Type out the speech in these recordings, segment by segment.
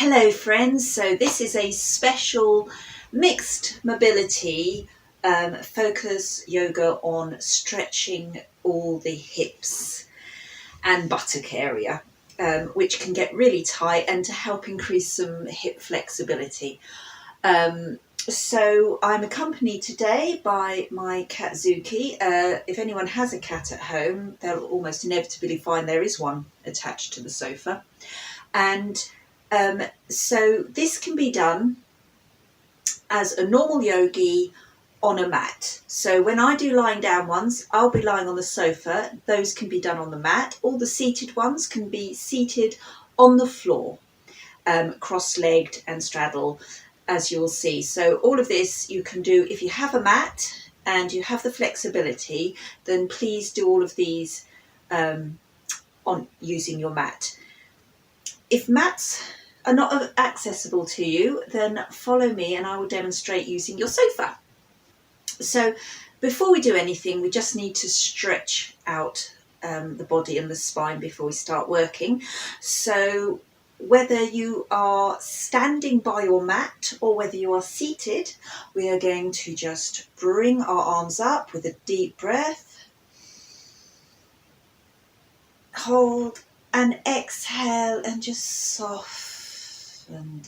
Hello friends, so this is a special mixed mobility focus yoga on stretching all the hips and buttock area, which can get really tight, and to help increase some hip flexibility. So I'm accompanied today by my cat Zuki. If anyone has a cat at home, they'll almost inevitably find there is one attached to the sofa. And so this can be done as a normal yogi on a mat. So when I do lying down ones, I'll be lying on the sofa. Those can be done on the mat. All the seated ones can be seated on the floor, cross-legged and straddle, as you'll see. So all of this you can do if you have a mat and you have the flexibility, then please do all of these on using your mat. If mats are not accessible to you, then follow me and I will demonstrate using your sofa. So before we do anything, we just need to stretch out the body and the spine before we start working. So whether you are standing by your mat or whether you are seated, we are going to just bring our arms up with a deep breath. Hold and exhale and just soften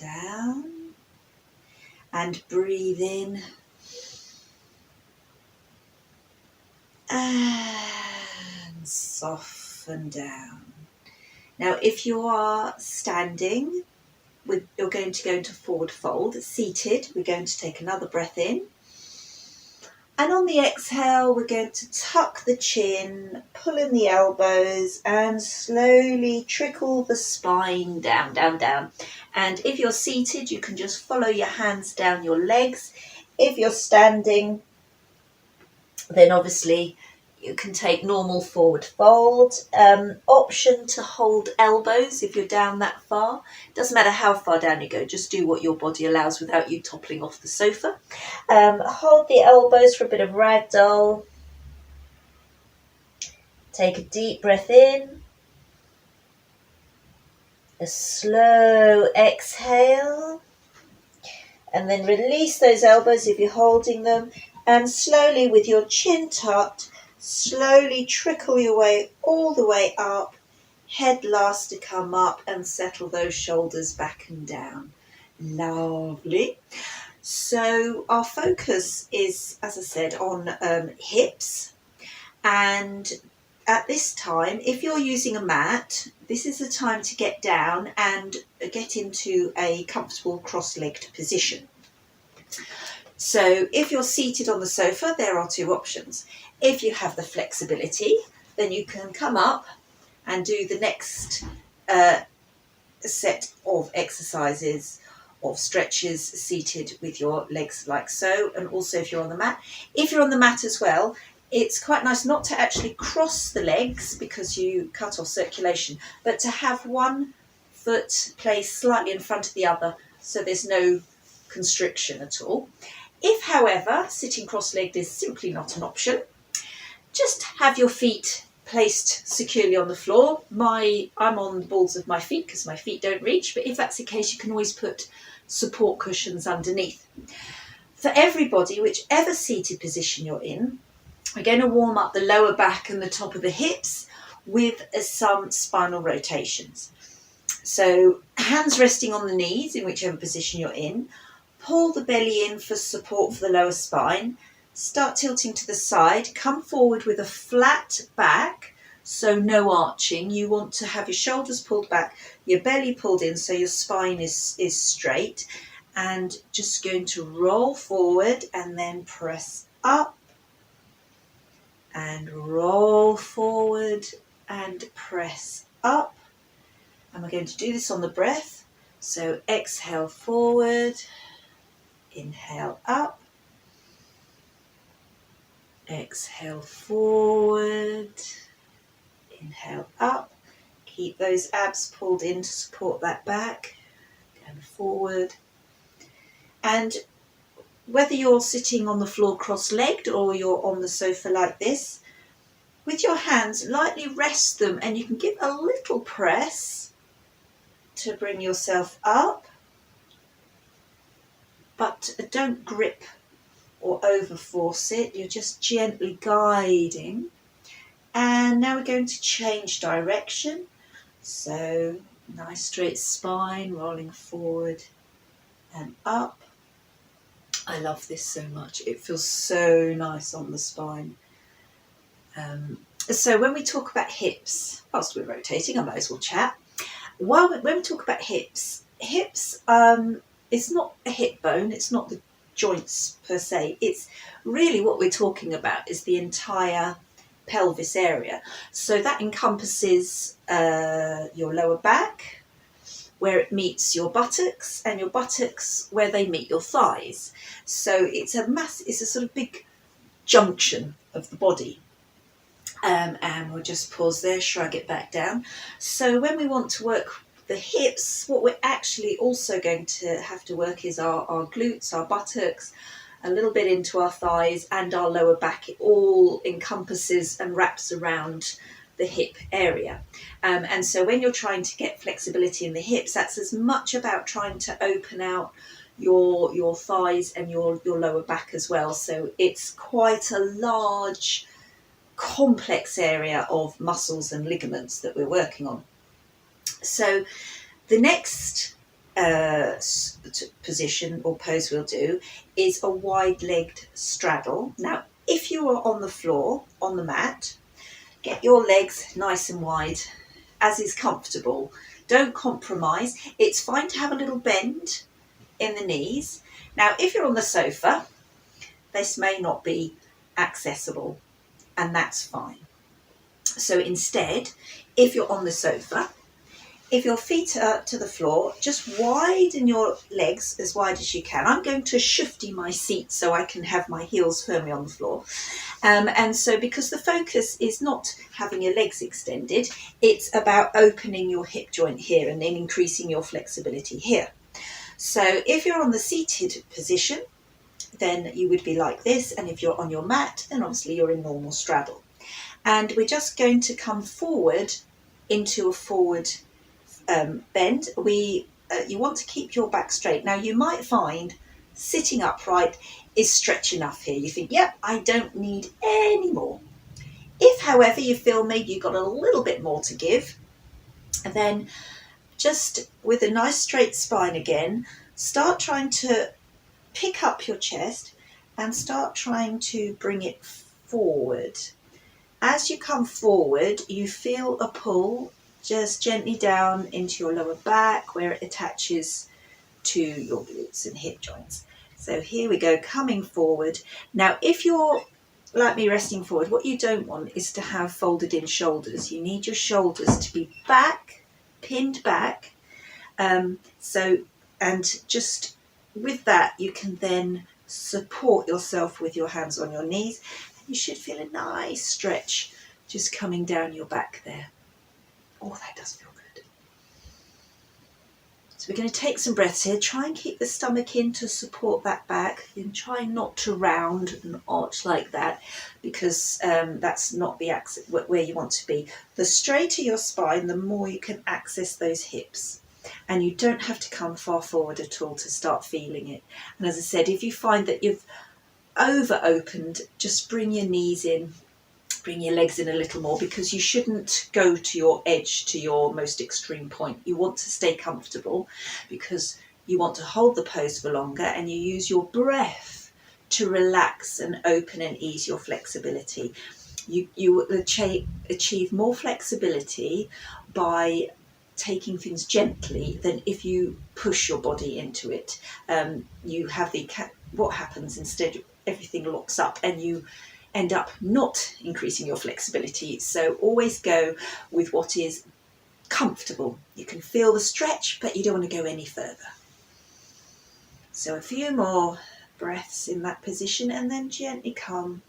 down and breathe in and soften down. Now if you are standing, you're going to go into forward fold. Seated, we're going to take another breath in. And on the exhale, we're going to tuck the chin, pull in the elbows and slowly trickle the spine down, down, down. And if you're seated, you can just follow your hands down your legs. If you're standing, then obviously you can take normal forward fold. Option to hold elbows if you're down that far. Doesn't matter how far down you go, just do what your body allows without you toppling off the sofa. Hold the elbows for a bit of ragdoll. Take a deep breath in. A slow exhale. And then release those elbows if you're holding them. And slowly, with your chin tucked, slowly trickle your way all the way up. Head last to come up and settle those shoulders back and down. Lovely. So our focus is, as I said, on hips. And at this time, if you're using a mat, this is the time to get down and get into a comfortable cross-legged position. So if you're seated on the sofa, there are two options. If you have the flexibility, then you can come up and do the next set of exercises, of stretches, seated with your legs like so. And also if you're on the mat. If you're on the mat as well, it's quite nice not to actually cross the legs because you cut off circulation, but to have one foot placed slightly in front of the other so there's no constriction at all. If, however, sitting cross-legged is simply not an option, just have your feet placed securely on the floor. I'm on the balls of my feet because my feet don't reach, but if that's the case, you can always put support cushions underneath. For everybody, whichever seated position you're in, we're going to warm up the lower back and the top of the hips with some spinal rotations. So hands resting on the knees in whichever position you're in. Pull the belly in for support for the lower spine. Start tilting to the side. Come forward with a flat back, so no arching. You want to have your shoulders pulled back, your belly pulled in so your spine is straight. And just going to roll forward and then press up. And roll forward and press up. And we're going to do this on the breath. So exhale forward, inhale up, exhale forward, inhale up. Keep those abs pulled in to support that back, going forward. And whether you're sitting on the floor cross-legged or you're on the sofa like this, with your hands, lightly rest them and you can give a little press to bring yourself up, but don't grip or over force it. You're just gently guiding. And now we're going to change direction. So nice straight spine, rolling forward and up. I love this so much. It feels so nice on the spine. So when we talk about hips, whilst we're rotating, I might as well chat. When we talk about hips is not a hip bone, it's not the joints per se. It's really what we're talking about is the entire pelvis area. So that encompasses your lower back, where it meets your buttocks, and your buttocks where they meet your thighs. So it's a sort of big junction of the body. And we'll just pause there, shrug it back down. So when we want to work the hips, what we're actually also going to have to work is our glutes, our buttocks, a little bit into our thighs and our lower back. It all encompasses and wraps around the hip area. And so when you're trying to get flexibility in the hips, that's as much about trying to open out your thighs and your lower back as well. So it's quite a large, complex area of muscles and ligaments that we're working on. So the next position or pose we'll do is a wide-legged straddle. Now, if you are on the floor, on the mat, get your legs nice and wide, as is comfortable. Don't compromise. It's fine to have a little bend in the knees. Now, if you're on the sofa, this may not be accessible, and that's fine. So instead, if you're on the sofa, if your feet are to the floor, just widen your legs as wide as you can. I'm going to shifty my seat so I can have my heels firmly on the floor. And so because the focus is not having your legs extended, it's about opening your hip joint here and then increasing your flexibility here. So if you're on the seated position, then you would be like this. And if you're on your mat, then obviously you're in normal straddle. And we're just going to come forward into a forward bend. You want to keep your back straight. Now you might find sitting upright is stretch enough here. You think, yep, I don't need any more. If, however, you feel maybe you've got a little bit more to give, then just with a nice straight spine again, start trying to pick up your chest and start trying to bring it forward. As you come forward, you feel a pull just gently down into your lower back where it attaches to your glutes and hip joints. So here we go, coming forward. Now, if you're like me resting forward, what you don't want is to have folded in shoulders. You need your shoulders to be back, pinned back. And just with that, you can then support yourself with your hands on your knees. You should feel a nice stretch just coming down your back there. Oh, that does feel good. So we're going to take some breaths here. Try and keep the stomach in to support that back. And try not to round and arch like that, because that's not the where you want to be. The straighter your spine, the more you can access those hips. And you don't have to come far forward at all to start feeling it. And as I said, if you find that you've over-opened, just bring your knees in, bring your legs in a little more, because you shouldn't go to your edge, to your most extreme point. You want to stay comfortable because you want to hold the pose for longer, and you use your breath to relax and open and ease your flexibility. You will achieve more flexibility by taking things gently than if you push your body into it. You have what happens instead, everything locks up and you end up not increasing your flexibility. So always go with what is comfortable. You can feel the stretch, but you don't want to go any further. So a few more breaths in that position and then gently come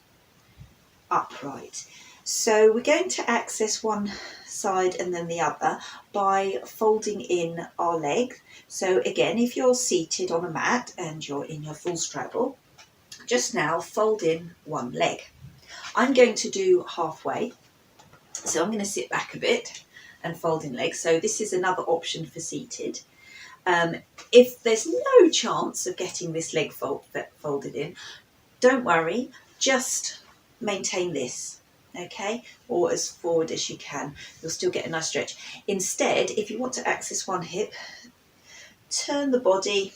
upright. So we're going to access one side and then the other by folding in our leg. So again, if you're seated on a mat and you're in your full straddle, just now fold in one leg. I'm going to do halfway. So I'm going to sit back a bit and folding legs. So this is another option for seated. If there's no chance of getting this leg folded in, don't worry, just maintain this, okay, or as forward as you can. You'll still get a nice stretch. Instead, if you want to access one hip, turn the body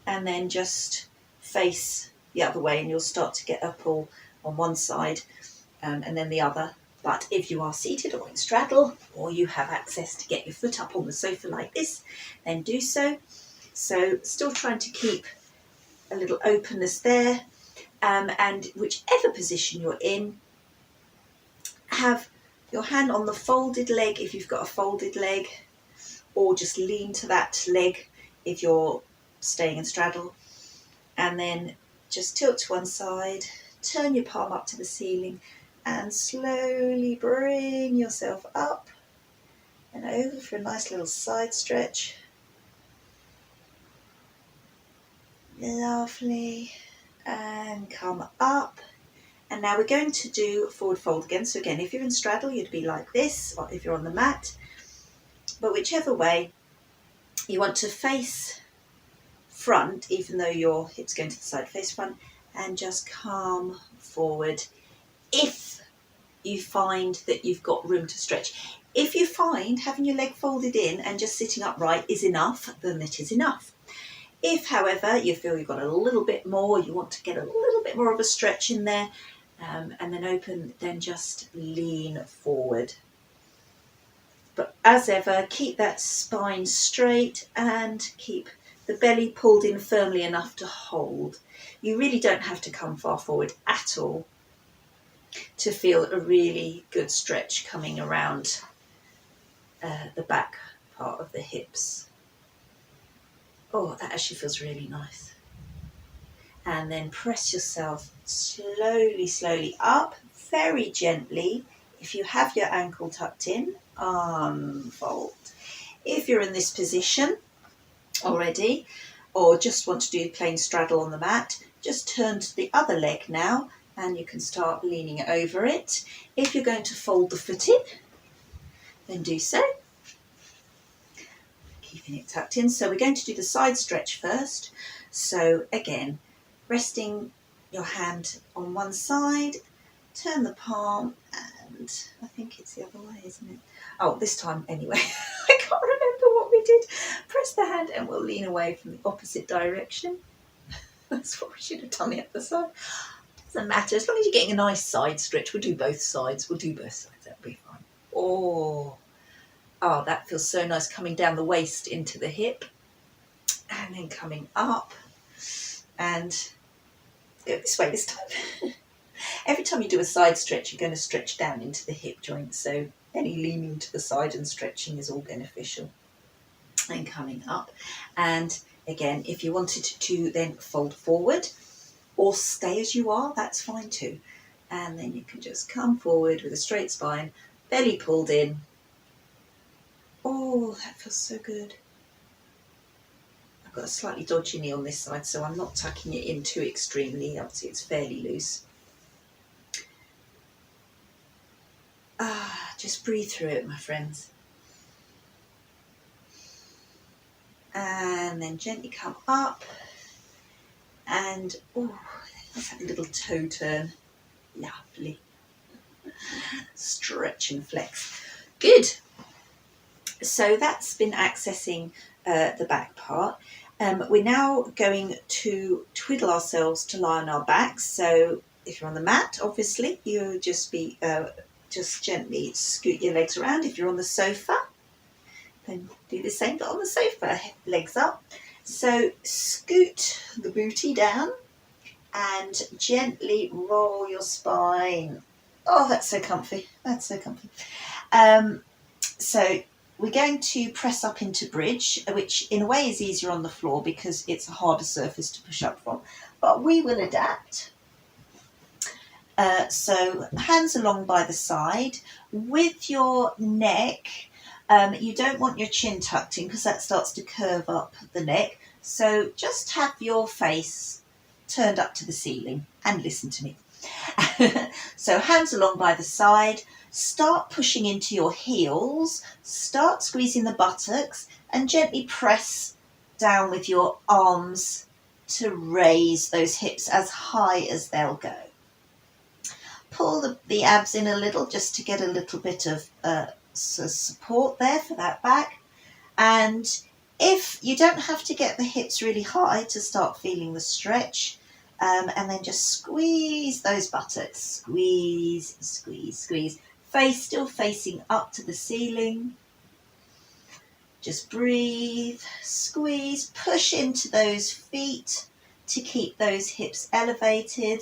and then just face the other way, and you'll start to get up all on one side and then the other. But if you are seated or in straddle, or you have access to get your foot up on the sofa like this, then do so. So still trying to keep a little openness there, and whichever position you're in, have your hand on the folded leg if you've got a folded leg, or just lean to that leg if you're staying in straddle, and then just tilt to one side, turn your palm up to the ceiling, and slowly bring yourself up and over for a nice little side stretch. Lovely. And come up. And now we're going to do forward fold again. So again, if you're in straddle, you'd be like this, or if you're on the mat. But whichever way, you want to face front, even though your hips going to the side, face front, and just come forward if you find that you've got room to stretch. If you find having your leg folded in and just sitting upright is enough, then it is enough. If, however, you feel you've got a little bit more, you want to get a little bit more of a stretch in there, and then open, then just lean forward. But as ever, keep that spine straight and keep the belly pulled in firmly enough to hold. You really don't have to come far forward at all to feel a really good stretch coming around the back part of the hips. Oh, that actually feels really nice. And then press yourself slowly up, very gently. If you have your ankle tucked in, unfold. If you're in this position already, or just want to do plain straddle on the mat, just turn to the other leg now, and you can start leaning over it. If you're going to fold the foot in, then do so. Keeping it tucked in. So we're going to do the side stretch first. So again, resting your hand on one side, turn the palm, and I think it's the other way, isn't it? Oh, this time anyway. I can't remember what we did. Press the hand and we'll lean away from the opposite direction. That's what we should have done the other side. Doesn't matter, as long as you're getting a nice side stretch. We'll do both sides. That'll be fine. Oh, that feels so nice, coming down the waist into the hip, and then coming up, and go this way this time. Every time you do a side stretch, you're going to stretch down into the hip joint, so any leaning to the side and stretching is all beneficial. And coming up, and again, if you wanted to then fold forward or stay as you are, that's fine too. And then you can just come forward with a straight spine, belly pulled in. Oh, that feels so good. I've got a slightly dodgy knee on this side, so I'm not tucking it in too extremely. Obviously, it's fairly loose. Just breathe through it, my friends. And then gently come up. And, let's have a little toe turn. Lovely. Stretch and flex. Good. So that's been accessing the back part. We're now going to twiddle ourselves to lie on our backs. So if you're on the mat, obviously, you just be just gently scoot your legs around. If you're on the sofa, then do the same, but on the sofa, legs up. So scoot the booty down and gently roll your spine. Oh, that's so comfy. That's so comfy. So we're going to press up into bridge, which in a way is easier on the floor because it's a harder surface to push up from, but we will adapt. So hands along by the side with your neck. You don't want your chin tucked in because that starts to curve up the neck. So just have your face turned up to the ceiling and listen to me. So hands along by the side, start pushing into your heels, start squeezing the buttocks and gently press down with your arms to raise those hips as high as they'll go. Pull the abs in a little just to get a little bit of support there for that back. And if you don't have to get the hips really high to start feeling the stretch, and then just squeeze those buttocks, squeeze, squeeze, squeeze. Face still facing up to the ceiling. Just breathe, squeeze, push into those feet to keep those hips elevated.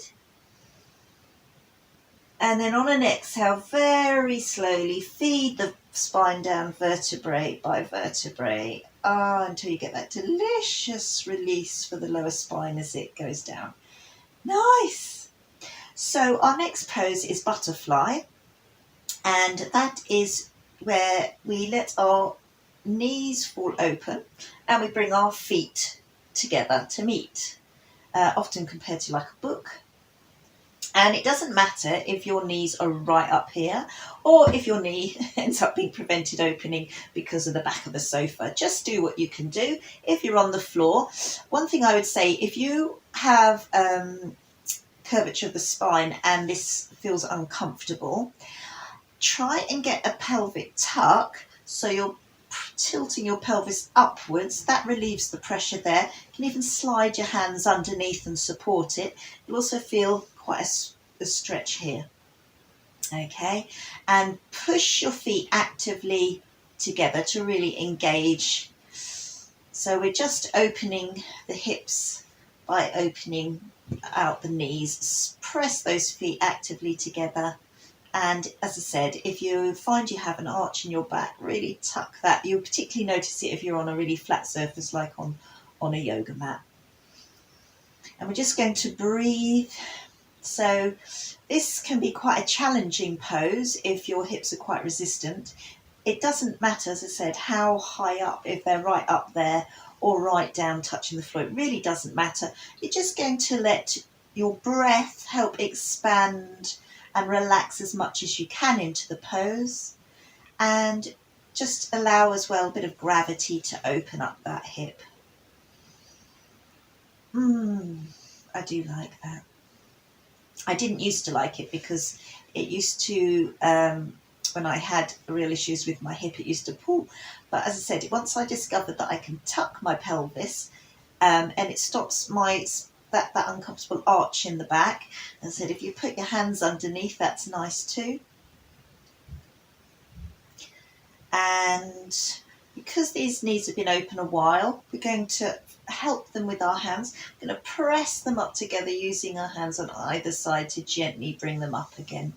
And then on an exhale, very slowly feed the spine down vertebrae by vertebrae until you get that delicious release for the lower spine as it goes down. Nice! So our next pose is butterfly, and that is where we let our knees fall open and we bring our feet together to meet, often compared to like a book. And it doesn't matter if your knees are right up here or if your knee ends up being prevented opening because of the back of the sofa. Just do what you can do. If you're on the floor, one thing I would say, if you have curvature of the spine and this feels uncomfortable, try and get a pelvic tuck so you're tilting your pelvis upwards. That relieves the pressure there. You can even slide your hands underneath and support it. You'll also feel quite a stretch here. Okay, and push your feet actively together to really engage. So we're just opening the hips by opening out the knees. Press those feet actively together. And as I said, if you find you have an arch in your back, really tuck that. You'll particularly notice it if you're on a really flat surface like on a yoga mat. And we're just going to breathe. So this can be quite a challenging pose if your hips are quite resistant. It doesn't matter, as I said, how high up, if they're right up there or right down touching the floor. It really doesn't matter. You're just going to let your breath help expand and relax as much as you can into the pose, and just allow as well a bit of gravity to open up that hip. I do like that. I didn't used to like it because it used to, when I had real issues with my hip, it used to pull. But as I said, once I discovered that I can tuck my pelvis and it stops that uncomfortable arch in the back. As I said, if you put your hands underneath, that's nice too. And because these knees have been open a while, we're going to help them with our hands. We're going to press them up together using our hands on either side to gently bring them up again.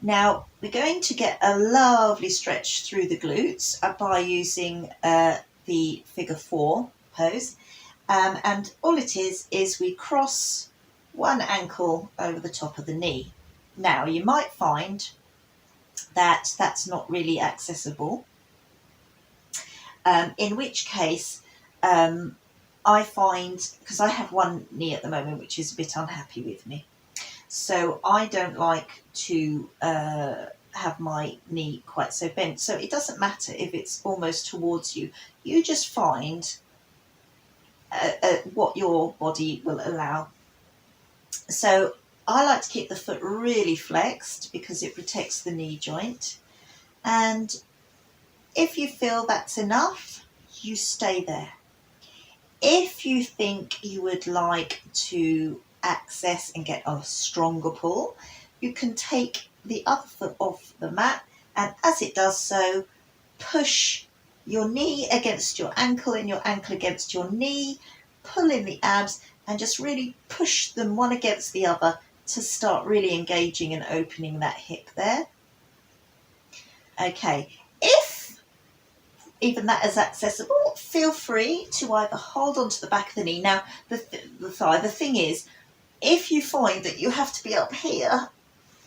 Now, we're going to get a lovely stretch through the glutes by using the figure 4 pose. And all it is we cross one ankle over the top of the knee. Now, you might find that that's not really accessible, in which case I find, because I have one knee at the moment which is a bit unhappy with me, so I don't like to have my knee quite so bent. So it doesn't matter if it's almost towards you. You just find what your body will allow. So I like to keep the foot really flexed because it protects the knee joint. And if you feel that's enough, you stay there. If you think you would like to access and get a stronger pull, you can take the other foot off the mat, and as it does so, push your knee against your ankle and your ankle against your knee, pull in the abs and just really push them one against the other to start really engaging and opening that hip there. Okay, if even that is accessible, feel free to either hold onto the back of the knee. Now, the thigh, the thing is, if you find that you have to be up here,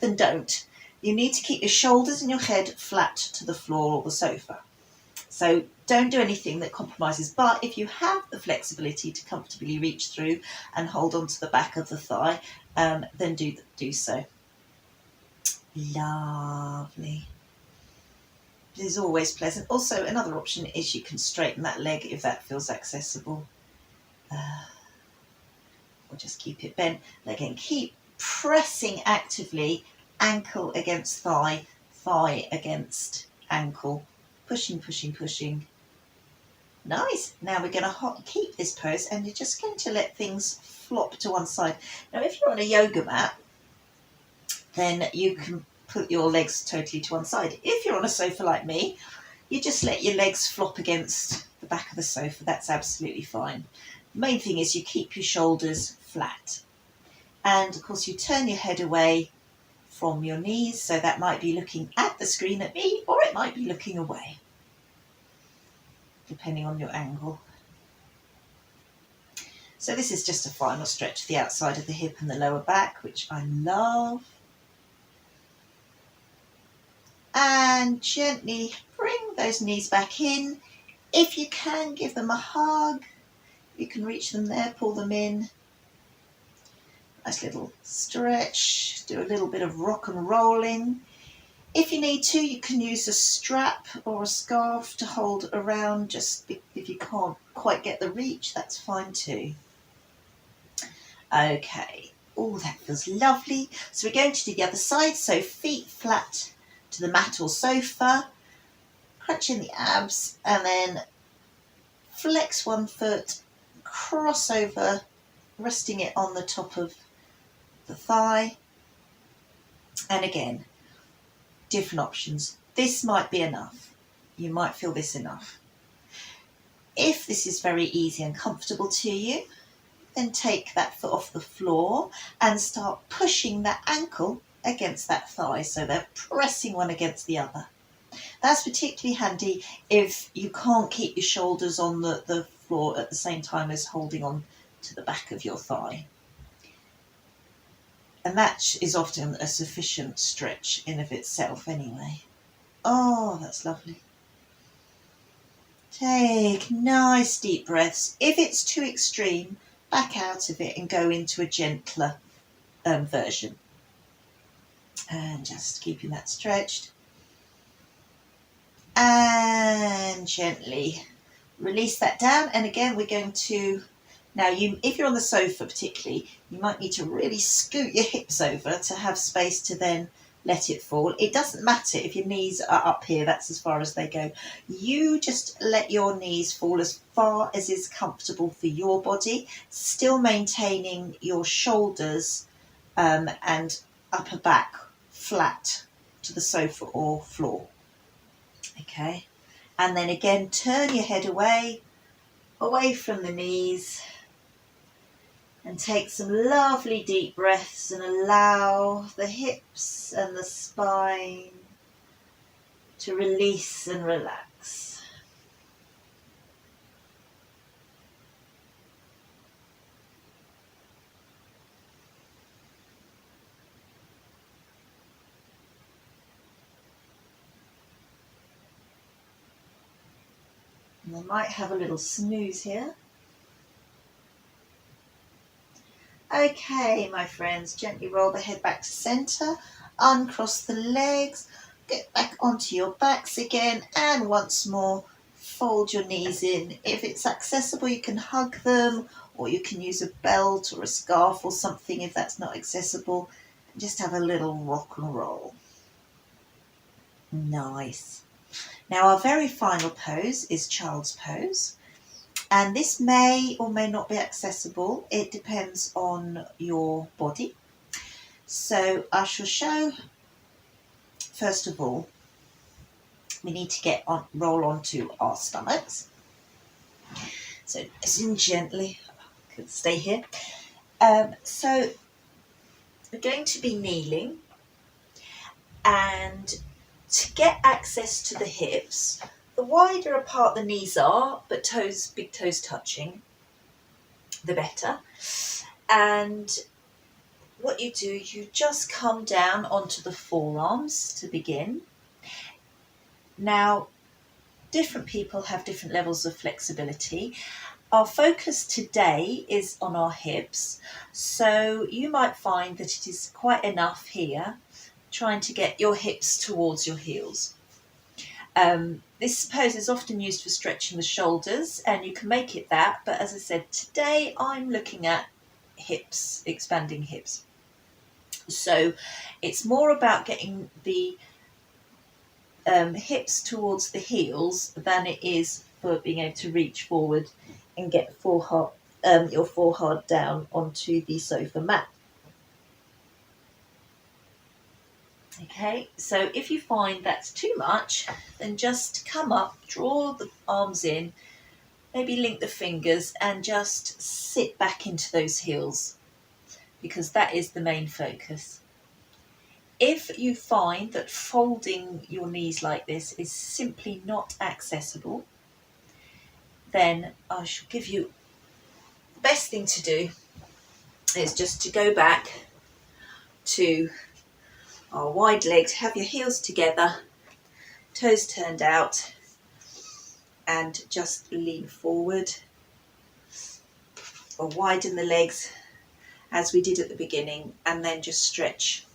then don't. You need to keep your shoulders and your head flat to the floor or the sofa. So don't do anything that compromises. But if you have the flexibility to comfortably reach through and hold onto the back of the thigh, then do so. Lovely. It is always pleasant. Also, another option is you can straighten that leg if that feels accessible. Or just keep it bent. And again, keep pressing actively, ankle against thigh, thigh against ankle. Pushing, pushing, pushing. Nice. Now we're going to keep this pose and you're just going to let things flop to one side. Now, if you're on a yoga mat, then you can put your legs totally to one side. If you're on a sofa like me, you just let your legs flop against the back of the sofa. That's absolutely fine. The main thing is you keep your shoulders flat. And of course you turn your head away from your knees. So that might be looking at the screen at me, or it might be looking away, depending on your angle. So this is just a final stretch of the outside of the hip and the lower back, which I love. And gently bring those knees back in. If you can, give them a hug. You can reach them there, pull them in. Nice little stretch. Do a little bit of rock and rolling. If you need to, you can use a strap or a scarf to hold around. Just if you can't quite get the reach, that's fine too. Okay. Oh, that feels lovely. So we're going to do the other side. So feet flat to the mat or sofa. Crunch in the abs and then flex one foot, cross over, resting it on the top of the thigh. And again, different options. This might be enough. You might feel this enough. If this is very easy and comfortable to you, then take that foot off the floor and start pushing that ankle against that thigh. So they're pressing one against the other. That's particularly handy if you can't keep your shoulders on the floor at the same time as holding on to the back of your thigh. And that is often a sufficient stretch in of itself anyway. Oh, that's lovely. Take nice deep breaths. If it's too extreme, back out of it and go into a gentler version. And just keeping that stretched. And gently release that down. And again, we're going to, now if you're on the sofa particularly, you might need to really scoot your hips over to have space to then let it fall. It doesn't matter if your knees are up here, that's as far as they go. You just let your knees fall as far as is comfortable for your body, still maintaining your shoulders and upper back flat to the sofa or floor. Okay, and then again, turn your head away from the knees and take some lovely deep breaths and allow the hips and the spine to release and relax. And I might have a little snooze here. Okay, my friends, gently roll the head back to centre, uncross the legs, get back onto your backs again, and once more, fold your knees in. If it's accessible, you can hug them, or you can use a belt or a scarf or something if that's not accessible. Just have a little rock and roll. Nice. Now our very final pose is child's pose. And this may or may not be accessible. It depends on your body. So I shall show, first of all, we need to roll onto our stomachs. So nice and gently, could stay here. So we're going to be kneeling, and to get access to the hips, the wider apart the knees are, but big toes touching, the better. And what you do, you just come down onto the forearms to begin. Now, different people have different levels of flexibility. Our focus today is on our hips, so you might find that it is quite enough here trying to get your hips towards your heels. This pose is often used for stretching the shoulders, and you can make it that, but as I said, today I'm looking at hips, expanding hips. So it's more about getting the hips towards the heels than it is for being able to reach forward and get your forehead down onto the sofa mat. Okay, so if you find that's too much, then just come up, draw the arms in, maybe link the fingers and just sit back into those heels, because that is the main focus. If you find that folding your knees like this is simply not accessible, then I shall give you the best thing to do is just to go back to our wide legs, have your heels together, toes turned out, and just lean forward or widen the legs as we did at the beginning, and then just stretch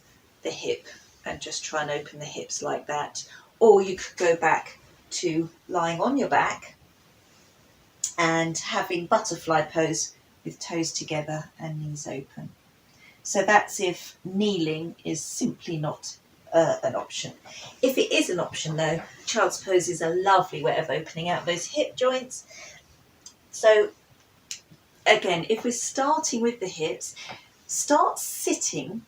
the hip and just try and open the hips like that. Or you could go back to lying on your back and having butterfly pose with toes together and knees open. So that's if kneeling is simply not an option. If it is an option though, child's pose is a lovely way of opening out those hip joints. So again, if we're starting with the hips, start sitting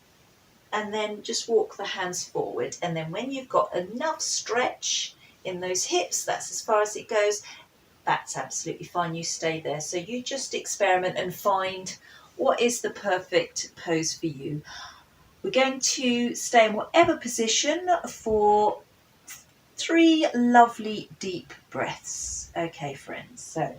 and then just walk the hands forward. And then when you've got enough stretch in those hips, that's as far as it goes, that's absolutely fine. You stay there. So you just experiment and find what is the perfect pose for you. We're going to stay in whatever position for 3 lovely deep breaths. Okay, friends, so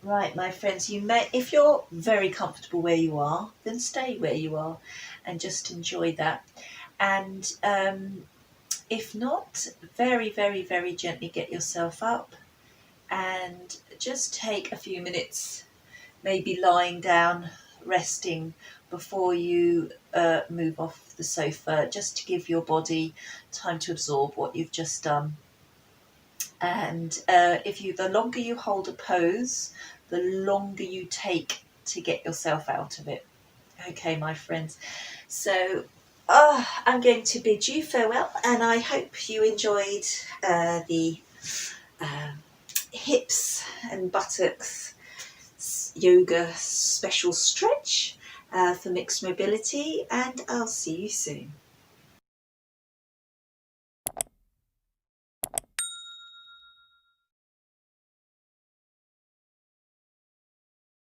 right, my friends, you may, if you're very comfortable where you are, then stay where you are and just enjoy that. And if not, very, very, very gently get yourself up and just take a few minutes, maybe lying down, resting before you move off the sofa, just to give your body time to absorb what you've just done. And the longer you hold a pose, the longer you take to get yourself out of it. Okay, my friends. So I'm going to bid you farewell, and I hope you enjoyed the hips and buttocks yoga special stretch for mixed mobility, and I'll see you soon.